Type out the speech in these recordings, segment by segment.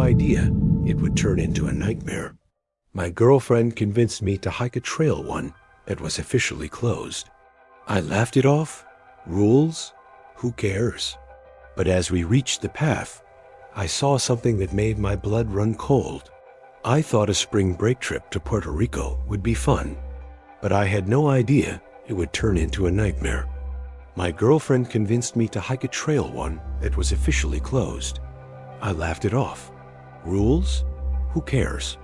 idea it would turn into a nightmare. My girlfriend convinced me to hike a trail one that was officially closed. I laughed it off. Rules? Who cares? But as we reached the path, I saw something that made my blood run cold. I thought a spring break trip to Puerto Rico would be fun, but I had no idea it would turn into a nightmare. My girlfriend convinced me to hike a trail one that was officially closed. I laughed it off. Rules? Who cares?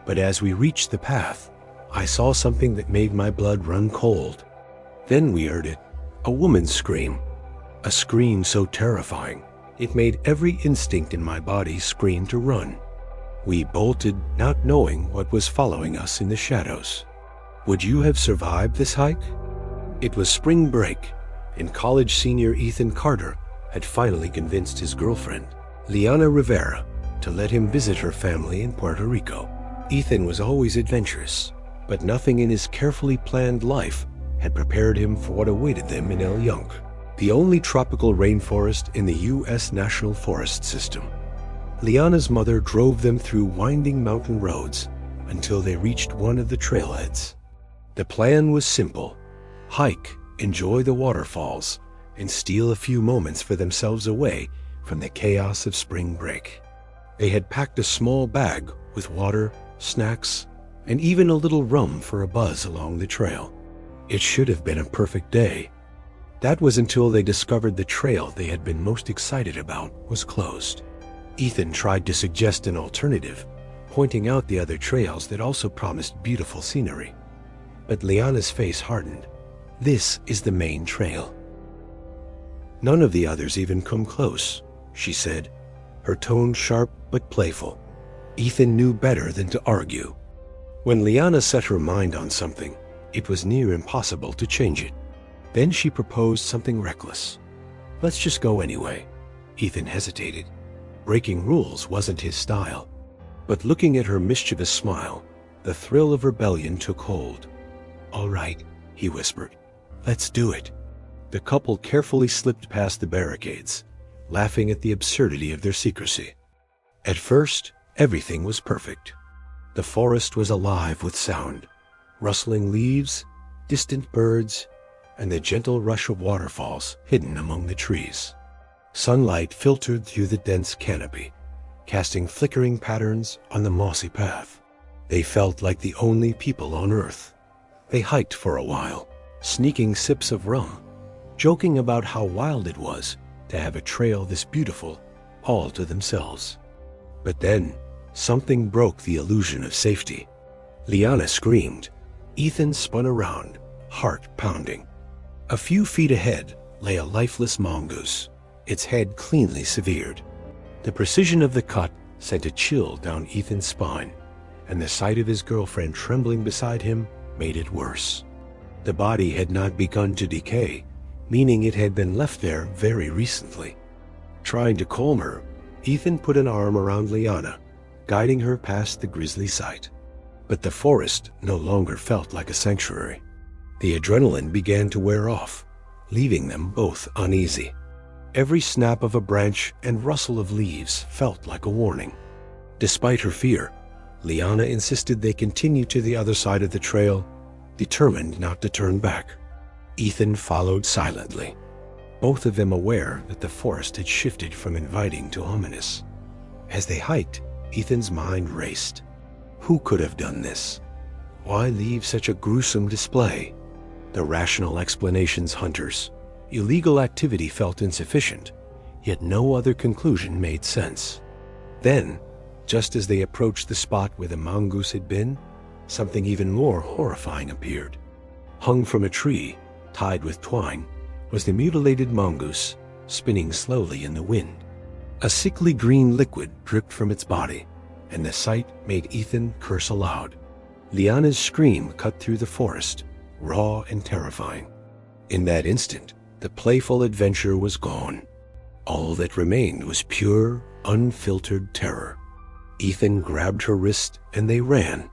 But as we reached the path, I saw something that made my blood run cold. Then we heard it, a woman's scream. A scream so terrifying, it made every instinct in my body scream to run. We bolted, not knowing what was following us in the shadows. Would you have survived this hike? It was spring break, and college senior Ethan Carter had finally convinced his girlfriend, Liana Rivera, to let him visit her family in Puerto Rico. Ethan was always adventurous, but nothing in his carefully planned life had prepared him for what awaited them in El Yunque, the only tropical rainforest in the U.S. National Forest System. Liana's mother drove them through winding mountain roads until they reached one of the trailheads. The plan was simple: hike, enjoy the waterfalls, and steal a few moments for themselves away from the chaos of spring break. They had packed a small bag with water, snacks, and even a little rum for a buzz along the trail. It should have been a perfect day. That was until they discovered the trail they had been most excited about was closed. Ethan tried to suggest an alternative, pointing out the other trails that also promised beautiful scenery. But Liana's face hardened. This is the main trail. None of the others even come close, she said, her tone sharp but playful. Ethan knew better than to argue. When Liana set her mind on something, it was near impossible to change it. Then she proposed something reckless. Let's just go anyway. Ethan hesitated. Breaking rules wasn't his style. But looking at her mischievous smile, the thrill of rebellion took hold. All right, he whispered. Let's do it. The couple carefully slipped past the barricades, laughing at the absurdity of their secrecy. At first, everything was perfect. The forest was alive with sound, rustling leaves, distant birds, and the gentle rush of waterfalls hidden among the trees. Sunlight filtered through the dense canopy, casting flickering patterns on the mossy path. They felt like the only people on Earth. They hiked for a while, sneaking sips of rum, joking about how wild it was to have a trail this beautiful all to themselves. But then, something broke the illusion of safety. Liana screamed. Ethan spun around, heart pounding. A few feet ahead lay a lifeless mongoose, its head cleanly severed. The precision of the cut sent a chill down Ethan's spine, and the sight of his girlfriend trembling beside him made it worse. The body had not begun to decay, meaning it had been left there very recently. Trying to calm her, Ethan put an arm around Liana, guiding her past the grisly sight. But the forest no longer felt like a sanctuary. The adrenaline began to wear off, leaving them both uneasy. Every snap of a branch and rustle of leaves felt like a warning. Despite her fear, Liana insisted they continue to the other side of the trail, determined not to turn back. Ethan followed silently, both of them aware that the forest had shifted from inviting to ominous. As they hiked, Ethan's mind raced. Who could have done this? Why leave such a gruesome display? The rational explanations hunters. Illegal activity felt insufficient, yet no other conclusion made sense. Then, just as they approached the spot where the mongoose had been, something even more horrifying appeared. Hung from a tree, tied with twine, was the mutilated mongoose, spinning slowly in the wind. A sickly green liquid dripped from its body, and the sight made Ethan curse aloud. Liana's scream cut through the forest, raw and terrifying. In that instant, the playful adventure was gone. All that remained was pure, unfiltered terror. Ethan grabbed her wrist and they ran,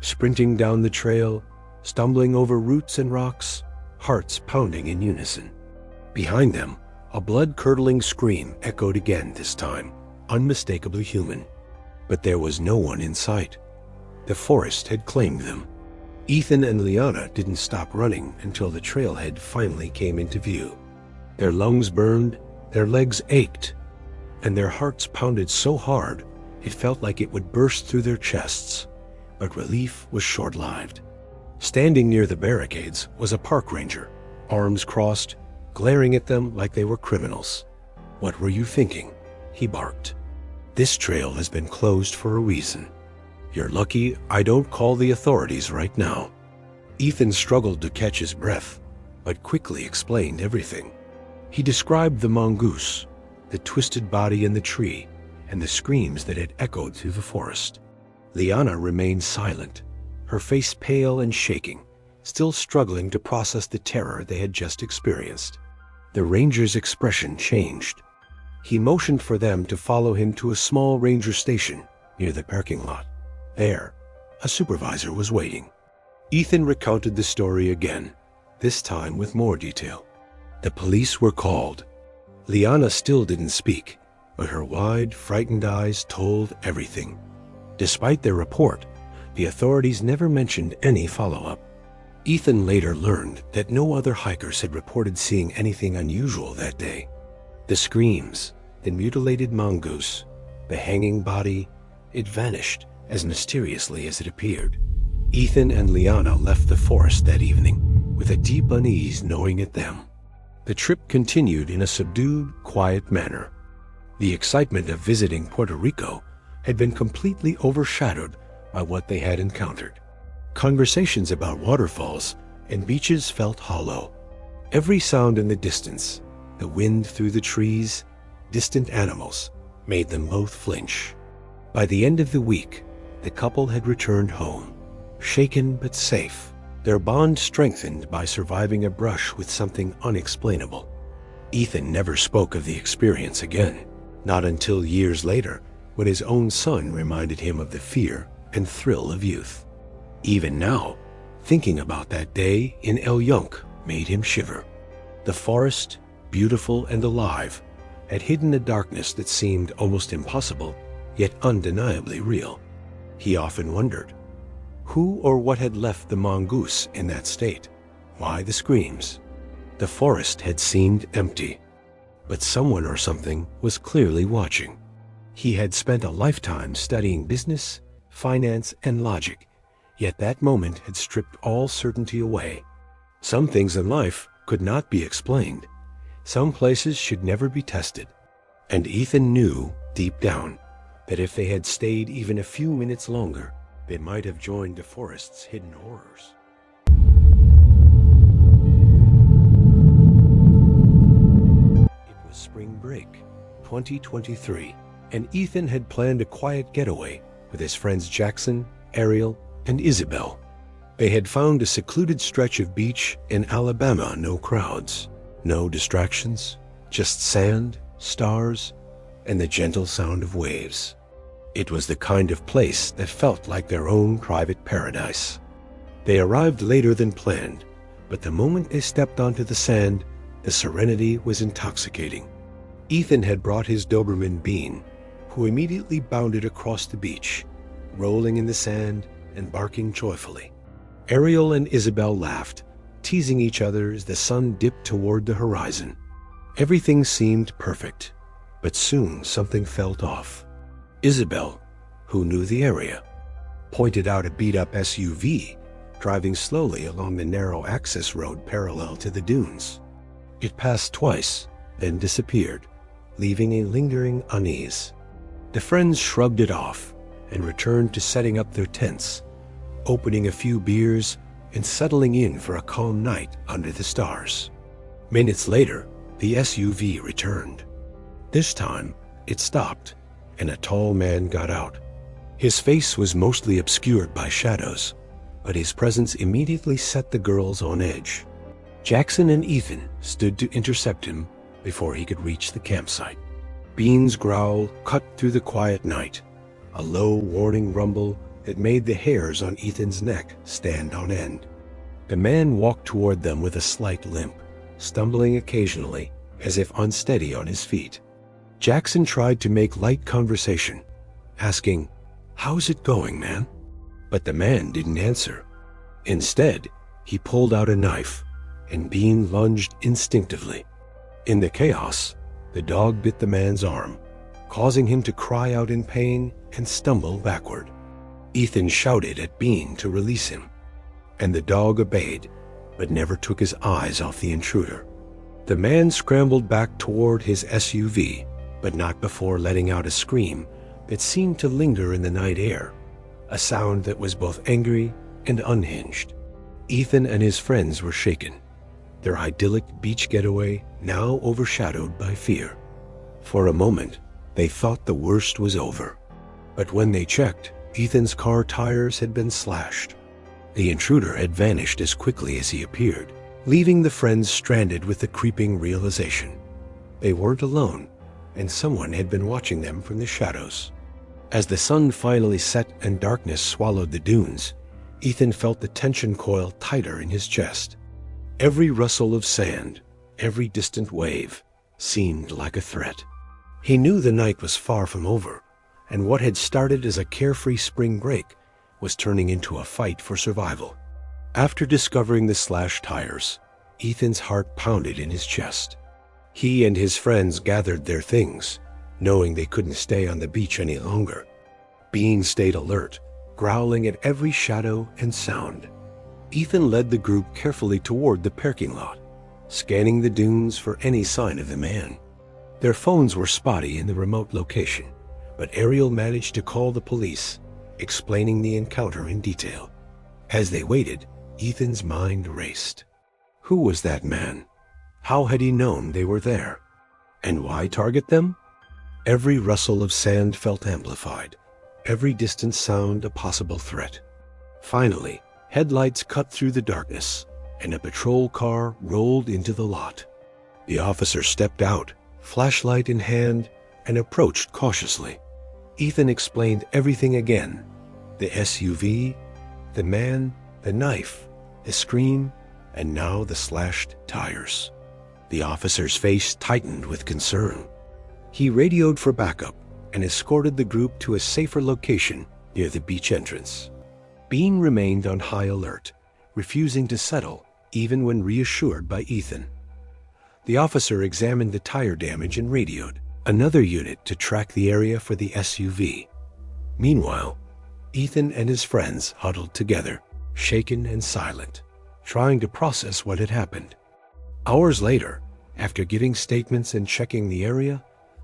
sprinting down the trail, stumbling over roots and rocks, hearts pounding in unison. Behind them, a blood-curdling scream echoed again this time, unmistakably human. But there was no one in sight. The forest had claimed them. Ethan and Liana didn't stop running until the trailhead finally came into view. Their lungs burned, their legs ached, and their hearts pounded so hard it felt like it would burst through their chests. But relief was short-lived. Standing near the barricades was a park ranger, arms crossed, glaring at them like they were criminals. "What were you thinking?" he barked. "This trail has been closed for a reason. You're lucky I don't call the authorities right now." Ethan struggled to catch his breath, but quickly explained everything. He described the mongoose, the twisted body in the tree, and the screams that had echoed through the forest. Liana remained silent, her face pale and shaking, still struggling to process the terror they had just experienced. The ranger's expression changed. He motioned for them to follow him to a small ranger station near the parking lot. There, a supervisor was waiting. Ethan recounted the story again, this time with more detail. The police were called. Liana still didn't speak, but her wide, frightened eyes told everything. Despite their report, the authorities never mentioned any follow-up. Ethan later learned that no other hikers had reported seeing anything unusual that day. The screams, the mutilated mongoose, the hanging body, it vanished as mysteriously as it appeared. Ethan and Liana left the forest that evening with a deep unease knowing it them. The trip continued in a subdued, quiet manner. The excitement of visiting Puerto Rico had been completely overshadowed by what they had encountered. Conversations about waterfalls and beaches felt hollow. Every sound in the distance, the wind through the trees, distant animals, made them both flinch. By the end of the week, the couple had returned home, shaken but safe, their bond strengthened by surviving a brush with something unexplainable. Ethan never spoke of the experience again, not until years later, when his own son reminded him of the fear and thrill of youth. Even now, thinking about that day in El Yunque made him shiver. The forest, beautiful and alive, had hidden a darkness that seemed almost impossible, yet undeniably real. He often wondered, who or what had left the mongoose in that state? Why the screams? The forest had seemed empty, but someone or something was clearly watching. He had spent a lifetime studying business, finance, and logic, yet that moment had stripped all certainty away. Some things in life could not be explained. Some places should never be tested. And Ethan knew, deep down, that if they had stayed even a few minutes longer, they might have joined the forest's hidden horrors. It was spring break, 2023, and Ethan had planned a quiet getaway with his friends Jackson, Ariel, and Isabel. They had found a secluded stretch of beach in Alabama, no crowds, no distractions, just sand, stars, and the gentle sound of waves. It was the kind of place that felt like their own private paradise. They arrived later than planned, but the moment they stepped onto the sand, the serenity was intoxicating. Ethan had brought his Doberman Bean, who immediately bounded across the beach, rolling in the sand and barking joyfully. Ariel and Isabel laughed, teasing each other as the sun dipped toward the horizon. Everything seemed perfect, but soon something felt off. Isabel, who knew the area, pointed out a beat-up SUV driving slowly along the narrow access road parallel to the dunes. It passed twice, then disappeared, leaving a lingering unease. The friends shrugged it off and returned to setting up their tents, opening a few beers and settling in for a calm night under the stars. Minutes later, the SUV returned. This time, it stopped, and a tall man got out. His face was mostly obscured by shadows, but his presence immediately set the girls on edge. Jackson and Ethan stood to intercept him before he could reach the campsite. Bean's growl cut through the quiet night, a low warning rumble that made the hairs on Ethan's neck stand on end. The man walked toward them with a slight limp, stumbling occasionally as if unsteady on his feet. Jackson tried to make light conversation, asking, "How's it going, man?" But the man didn't answer. Instead, he pulled out a knife, and Bean lunged instinctively. In the chaos, the dog bit the man's arm, causing him to cry out in pain and stumble backward. Ethan shouted at Bean to release him, and the dog obeyed, but never took his eyes off the intruder. The man scrambled back toward his SUV, but not before letting out a scream that seemed to linger in the night air, a sound that was both angry and unhinged. Ethan and his friends were shaken, their idyllic beach getaway now overshadowed by fear. For a moment, they thought the worst was over. But when they checked, Ethan's car tires had been slashed. The intruder had vanished as quickly as he appeared, leaving the friends stranded with the creeping realization. They weren't alone, and someone had been watching them from the shadows. As the sun finally set and darkness swallowed the dunes, Ethan felt the tension coil tighter in his chest. Every rustle of sand, every distant wave, seemed like a threat. He knew the night was far from over, and what had started as a carefree spring break was turning into a fight for survival. After discovering the slashed tires, Ethan's heart pounded in his chest. He and his friends gathered their things, knowing they couldn't stay on the beach any longer. Bean stayed alert, growling at every shadow and sound. Ethan led the group carefully toward the parking lot, scanning the dunes for any sign of the man. Their phones were spotty in the remote location, but Ariel managed to call the police, explaining the encounter in detail. As they waited, Ethan's mind raced. Who was that man? How had he known they were there? And why target them? Every rustle of sand felt amplified, every distant sound a possible threat. Finally, headlights cut through the darkness, and a patrol car rolled into the lot. The officer stepped out, flashlight in hand, and approached cautiously. Ethan explained everything again: the SUV, the man, the knife, the scream, and now the slashed tires. The officer's face tightened with concern. He radioed for backup and escorted the group to a safer location near the beach entrance. Bean remained on high alert, refusing to settle even when reassured by Ethan. The officer examined the tire damage and radioed another unit to track the area for the SUV. Meanwhile, Ethan and his friends huddled together, shaken and silent, trying to process what had happened. Hours later, after giving statements and checking the area,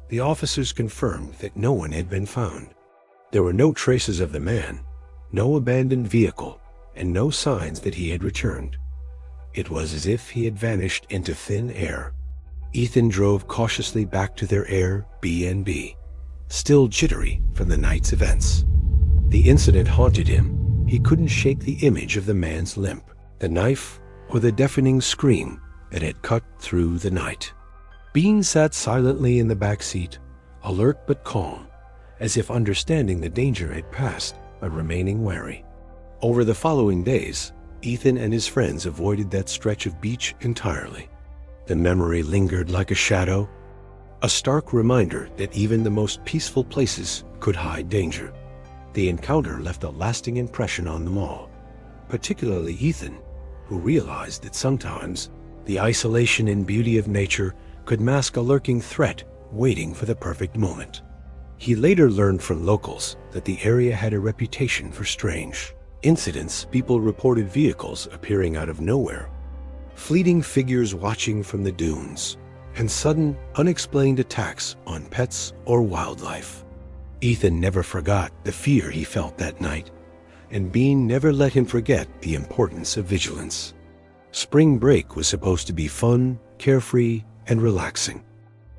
the officers confirmed that no one had been found. There were no traces of the man, no abandoned vehicle, and no signs that he had returned. It was as if he had vanished into thin air. Ethan drove cautiously back to their Airbnb, still jittery from the night's events. The incident haunted him. He couldn't shake the image of the man's limp, the knife, or the deafening scream that had cut through the night. Bean sat silently in the back seat, alert but calm, as if understanding the danger had passed but remaining wary. Over the following days, Ethan and his friends avoided that stretch of beach entirely. The memory lingered like a shadow, a stark reminder that even the most peaceful places could hide danger. The encounter left a lasting impression on them all, particularly Ethan, who realized that sometimes the isolation and beauty of nature could mask a lurking threat waiting for the perfect moment. He later learned from locals that the area had a reputation for strange incidents. People reported vehicles appearing out of nowhere, fleeting figures watching from the dunes, and sudden, unexplained attacks on pets or wildlife. Ethan never forgot the fear he felt that night, and Bean never let him forget the importance of vigilance. Spring break was supposed to be fun, carefree, and relaxing.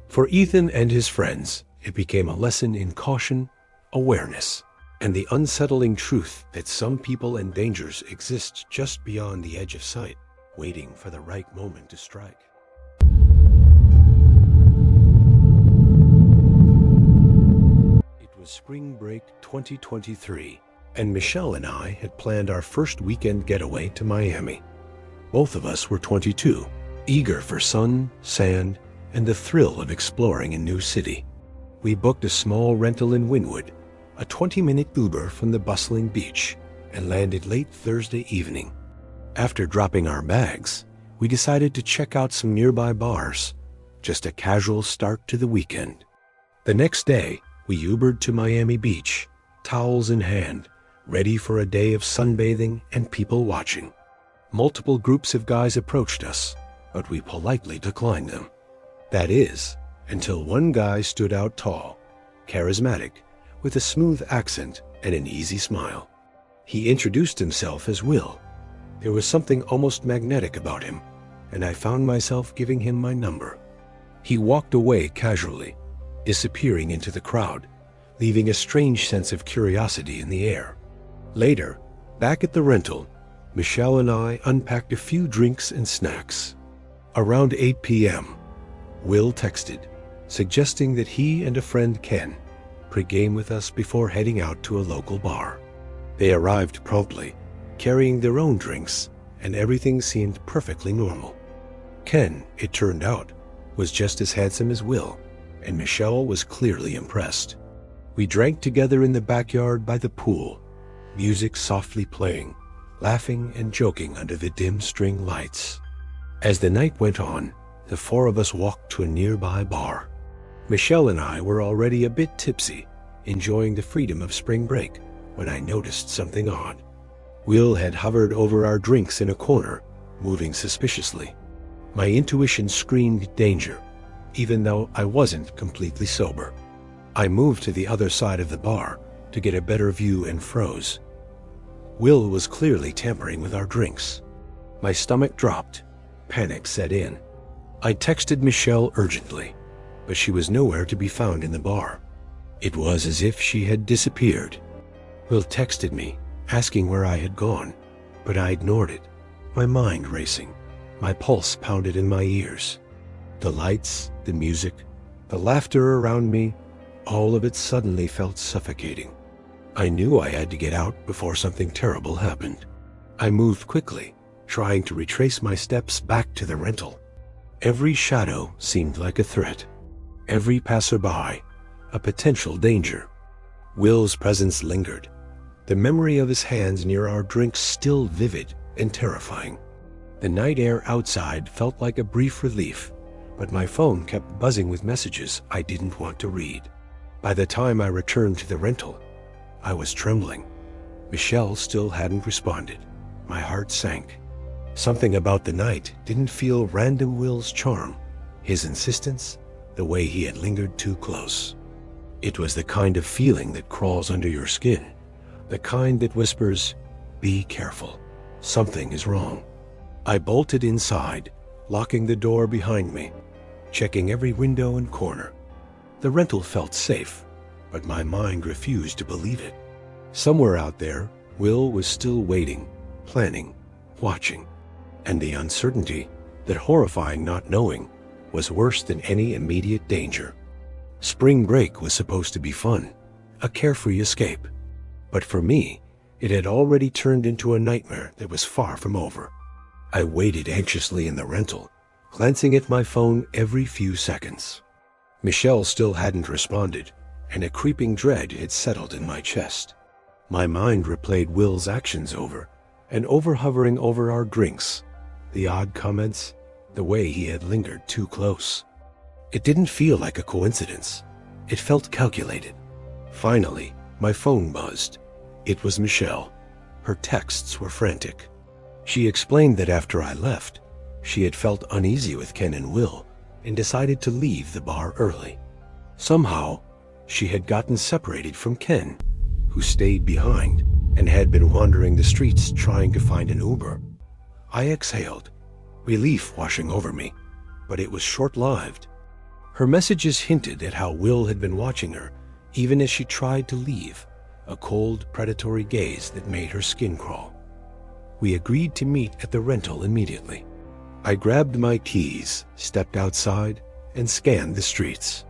For Ethan and his friends, it became a lesson in caution, awareness, and the unsettling truth that some people and dangers exist just beyond the edge of sight, waiting for the right moment to strike. It was spring break 2023, and Michelle and I had planned our first weekend getaway to Miami. Both of us were 22, eager for sun, sand, and the thrill of exploring a new city. We booked a small rental in Wynwood, a 20-minute Uber from the bustling beach, and landed late Thursday evening. After dropping our bags, we decided to check out some nearby bars, just a casual start to the weekend. The next day, we Ubered to Miami Beach, towels in hand, ready for a day of sunbathing and people watching. Multiple groups of guys approached us, but we politely declined them. That is, until one guy stood out tall, charismatic, with a smooth accent and an easy smile. He introduced himself as Will. There was something almost magnetic about him, and I found myself giving him my number. He walked away casually, disappearing into the crowd, leaving a strange sense of curiosity in the air. Later, back at the rental, Michelle and I unpacked a few drinks and snacks. Around 8 p.m., Will texted, suggesting that he and a friend Ken pregame with us before heading out to a local bar. They arrived promptly, carrying their own drinks, and everything seemed perfectly normal. Ken, it turned out, was just as handsome as Will, and Michelle was clearly impressed. We drank together in the backyard by the pool, music softly playing, laughing and joking under the dim string lights. As the night went on, the four of us walked to a nearby bar. Michelle and I were already a bit tipsy, enjoying the freedom of spring break, when I noticed something odd. Will had hovered over our drinks in a corner, moving suspiciously. My intuition screamed danger, even though I wasn't completely sober. I moved to the other side of the bar to get a better view and froze. Will was clearly tampering with our drinks. My stomach dropped. Panic set in. I texted Michelle urgently, but she was nowhere to be found in the bar. It was as if she had disappeared. Will texted me, asking where I had gone, but I ignored it, my mind racing. My pulse pounded in my ears. The lights, the music, the laughter around me, all of it suddenly felt suffocating. I knew I had to get out before something terrible happened. I moved quickly, trying to retrace my steps back to the rental. Every shadow seemed like a threat. Every passerby, a potential danger. Will's presence lingered, the memory of his hands near our drinks still vivid and terrifying. The night air outside felt like a brief relief, but my phone kept buzzing with messages I didn't want to read. By the time I returned to the rental, I was trembling. Michelle still hadn't responded. My heart sank. Something about the night didn't feel random Will's charm, his insistence, the way he had lingered too close. It was the kind of feeling that crawls under your skin, the kind that whispers, "Be careful, something is wrong." I bolted inside, locking the door behind me, checking every window and corner. The rental felt safe, but my mind refused to believe it. Somewhere out there, Will was still waiting, planning, watching, and the uncertainty, that horrifying not knowing, was worse than any immediate danger. Spring break was supposed to be fun, a carefree escape, but for me, it had already turned into a nightmare that was far from over. I waited anxiously in the rental, glancing at my phone every few seconds. Michelle still hadn't responded, and a creeping dread had settled in my chest. My mind replayed Will's actions over and over, hovering over our drinks, the odd comments, the way he had lingered too close. It didn't feel like a coincidence. It felt calculated. Finally, my phone buzzed. It was Michelle. Her texts were frantic. She explained that after I left, she had felt uneasy with Ken and Will and decided to leave the bar early. Somehow, she had gotten separated from Ken, who stayed behind and had been wandering the streets trying to find an Uber. I exhaled, relief washing over me, but it was short-lived. Her messages hinted at how Will had been watching her, even as she tried to leave, a cold, predatory gaze that made her skin crawl. We agreed to meet at the rental immediately. I grabbed my keys, stepped outside, and scanned the streets.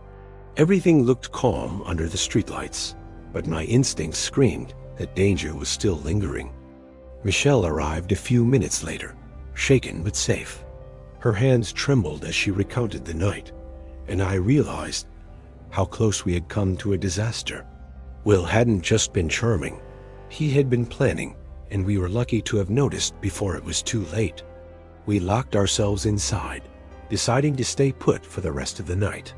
Everything looked calm under the streetlights, but my instincts screamed that danger was still lingering. Michelle arrived a few minutes later, shaken but safe. Her hands trembled as she recounted the night, and I realized how close we had come to a disaster. Will hadn't just been charming. He had been planning, and we were lucky to have noticed before it was too late. We locked ourselves inside, deciding to stay put for the rest of the night.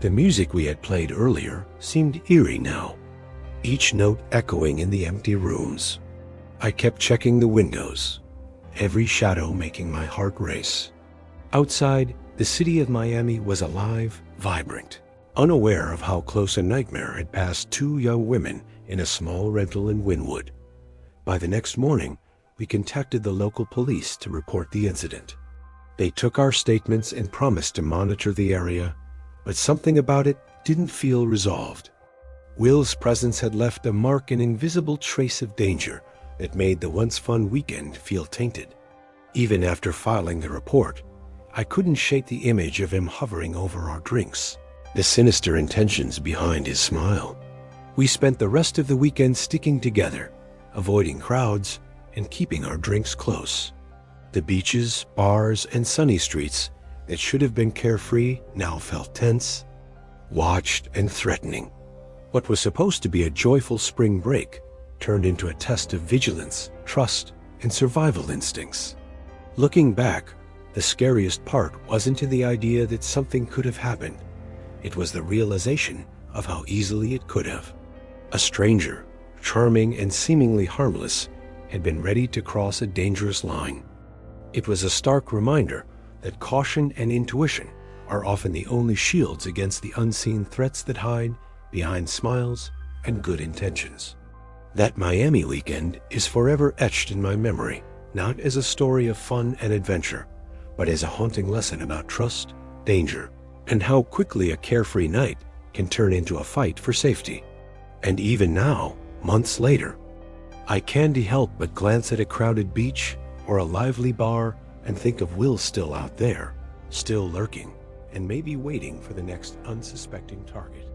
The music we had played earlier seemed eerie now, each note echoing in the empty rooms. I kept checking the windows, every shadow making my heart race. Outside, the city of Miami was alive, vibrant, unaware of how close a nightmare had passed two young women in a small rental in Wynwood. By the next morning, we contacted the local police to report the incident. They took our statements and promised to monitor the area, but something about it didn't feel resolved. Will's presence had left a mark, an invisible trace of danger that made the once fun weekend feel tainted. Even after filing the report, I couldn't shake the image of him hovering over our drinks, the sinister intentions behind his smile. We spent the rest of the weekend sticking together, avoiding crowds and keeping our drinks close. The beaches, bars, and sunny streets that should have been carefree now felt tense, watched, and threatening. What was supposed to be a joyful spring break turned into a test of vigilance, trust, and survival instincts. Looking back, the scariest part wasn't in the idea that something could have happened. It was the realization of how easily it could have. A stranger, charming and seemingly harmless, had been ready to cross a dangerous line. It was a stark reminder that caution and intuition are often the only shields against the unseen threats that hide behind smiles and good intentions. That Miami weekend is forever etched in my memory, not as a story of fun and adventure, but as a haunting lesson about trust, danger, and how quickly a carefree night can turn into a fight for safety. And even now, months later, I can't help but glance at a crowded beach or a lively bar and think of Will still out there, still lurking, and maybe waiting for the next unsuspecting target.